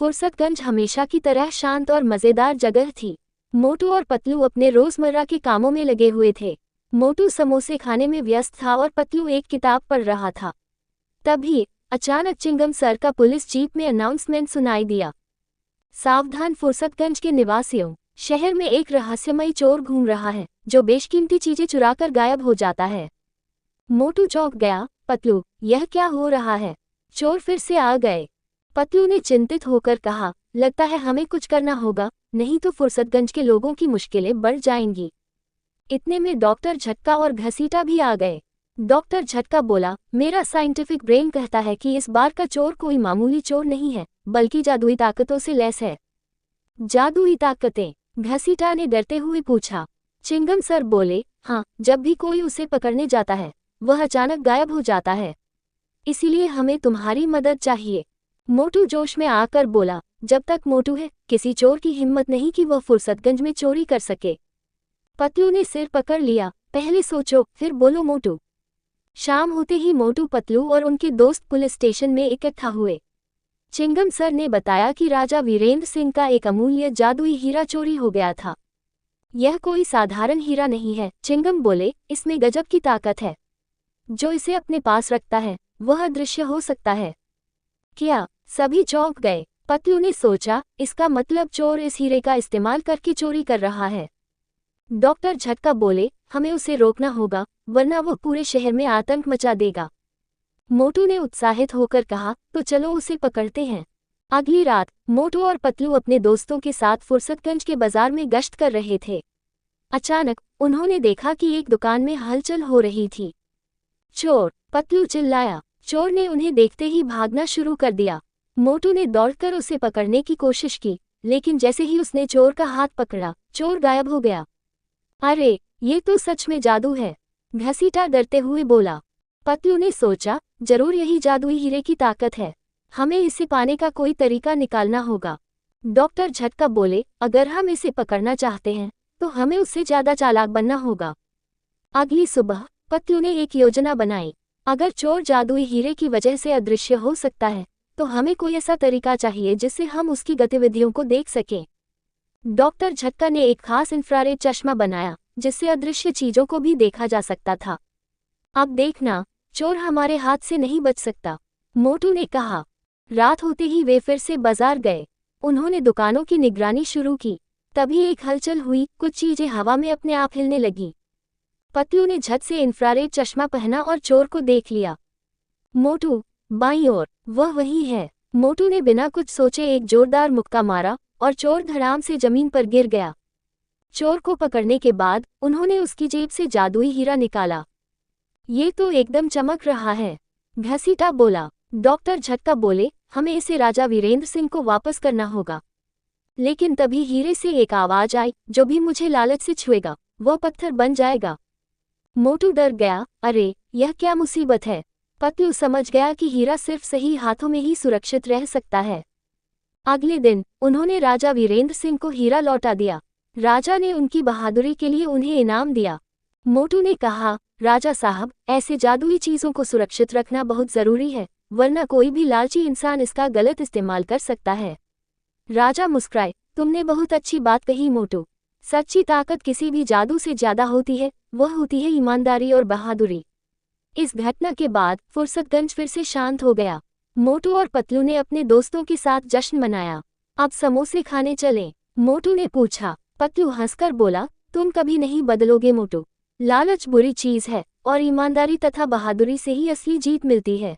फुर्सतगंज हमेशा की तरह शांत और मजेदार जगह थी। मोटू और पतलू अपने रोजमर्रा के कामों में लगे हुए थे। मोटू समोसे खाने में व्यस्त था और पतलू एक किताब पढ़ रहा था। तभी अचानक चिंगम सर का पुलिस जीप में अनाउंसमेंट सुनाई दिया। सावधान फुर्सतगंज के निवासियों, शहर में एक रहस्यमयी चोर घूम रहा है जो बेशकीमती चीजें चुराकर गायब हो जाता है। मोटू चौंक गया। पतलू, यह क्या हो रहा है? चोर फिर से आ गए? पतलू ने चिंतित होकर कहा, लगता है हमें कुछ करना होगा, नहीं तो फुर्सतगंज के लोगों की मुश्किलें बढ़ जाएंगी। इतने में डॉक्टर झटका और घसीटा भी आ गए। डॉक्टर झटका बोला, मेरा साइंटिफिक ब्रेन कहता है कि इस बार का चोर कोई मामूली चोर नहीं है, बल्कि जादुई ताकतों से लैस है। जादुई ताकतें? घसीटा ने डरते हुए पूछा। चिंगम सर बोले, हाँ, जब भी कोई उसे पकड़ने जाता है वह अचानक गायब हो जाता है। इसीलिए हमें तुम्हारी मदद चाहिए। मोटू जोश में आकर बोला, जब तक मोटू है किसी चोर की हिम्मत नहीं कि वह फुर्सतगंज में चोरी कर सके। पतलू ने सिर पकड़ लिया, पहले सोचो फिर बोलो मोटू। शाम होते ही मोटू, पतलू और उनके दोस्त पुलिस स्टेशन में इकट्ठा हुए। चिंगम सर ने बताया कि राजा वीरेंद्र सिंह का एक अमूल्य जादुई हीरा चोरी हो गया था। यह कोई साधारण हीरा नहीं है, चिंगम बोले, इसमें गजब की ताकत है। जो इसे अपने पास रखता है वह अदृश्य हो सकता है। क्या? सभी चौंक गए। पतलू ने सोचा, इसका मतलब चोर इस हीरे का इस्तेमाल करके चोरी कर रहा है। डॉक्टर झटका बोले, हमें उसे रोकना होगा, वरना वह पूरे शहर में आतंक मचा देगा। मोटू ने उत्साहित होकर कहा, तो चलो उसे पकड़ते हैं। अगली रात मोटू और पतलू अपने दोस्तों के साथ फुर्सतगंज के बाजार में गश्त कर रहे थे। अचानक उन्होंने देखा कि एक दुकान में हलचल हो रही थी। चोर! पतलू चिल्लाया। चोर ने उन्हें देखते ही भागना शुरू कर दिया। मोटू ने दौड़कर उसे पकड़ने की कोशिश की, लेकिन जैसे ही उसने चोर का हाथ पकड़ा, चोर गायब हो गया। अरे, ये तो सच में जादू है, घसीटा डरते हुए बोला। पतलू ने सोचा, जरूर यही जादुई हीरे की ताकत है, हमें इसे पाने का कोई तरीका निकालना होगा। डॉक्टर झटका बोले, अगर हम इसे पकड़ना चाहते हैं तो हमें उससे ज्यादा चालाक बनना होगा। अगली सुबह पतलू ने एक योजना बनाई। अगर चोर जादुई हीरे की वजह से अदृश्य हो सकता है तो हमें कोई ऐसा तरीका चाहिए जिससे हम उसकी गतिविधियों को देख सकें। डॉक्टर झटका ने एक खास इंफ्रारेड चश्मा बनाया जिससे अदृश्य चीजों को भी देखा जा सकता था। अब देखना, चोर हमारे हाथ से नहीं बच सकता, मोटू ने कहा। रात होते ही वे फिर से बाजार गए। उन्होंने दुकानों की निगरानी शुरू की। तभी एक हलचल हुई, कुछ चीजें हवा में अपने आप हिलने लगीं। पतलू ने झट से इंफ्रारेड चश्मा पहना और चोर को देख लिया। मोटू, बाईं ओर, वह वही है। मोटू ने बिना कुछ सोचे एक जोरदार मुक्का मारा और चोर धड़ाम से जमीन पर गिर गया। चोर को पकड़ने के बाद उन्होंने उसकी जेब से जादुई हीरा निकाला। ये तो एकदम चमक रहा है, घसीटा बोला। डॉक्टर झटका बोले, हमें इसे राजा वीरेंद्र सिंह को वापस करना होगा। लेकिन तभी हीरे से एक आवाज आई, जो भी मुझे लालच से छुएगा वह पत्थर बन जाएगा। मोटू डर गया, अरे यह क्या मुसीबत है। पतलू समझ गया कि हीरा सिर्फ सही हाथों में ही सुरक्षित रह सकता है। अगले दिन उन्होंने राजा वीरेंद्र सिंह को हीरा लौटा दिया। राजा ने उनकी बहादुरी के लिए उन्हें इनाम दिया। मोटू ने कहा, राजा साहब, ऐसे जादुई चीजों को सुरक्षित रखना बहुत जरूरी है, वरना कोई भी लालची इंसान इसका गलत इस्तेमाल कर सकता है। राजा मुस्कुराए, तुमने बहुत अच्छी बात कही मोटू। सच्ची ताकत किसी भी जादू से ज्यादा होती है, वह होती है ईमानदारी और बहादुरी। इस घटना के बाद फुर्सतगंज फिर से शांत हो गया। मोटू और पतलू ने अपने दोस्तों के साथ जश्न मनाया। अब समोसे खाने चलें? मोटू ने पूछा। पतलू हंसकर बोला, तुम कभी नहीं बदलोगे मोटू। लालच बुरी चीज है और ईमानदारी तथा बहादुरी से ही असली जीत मिलती है।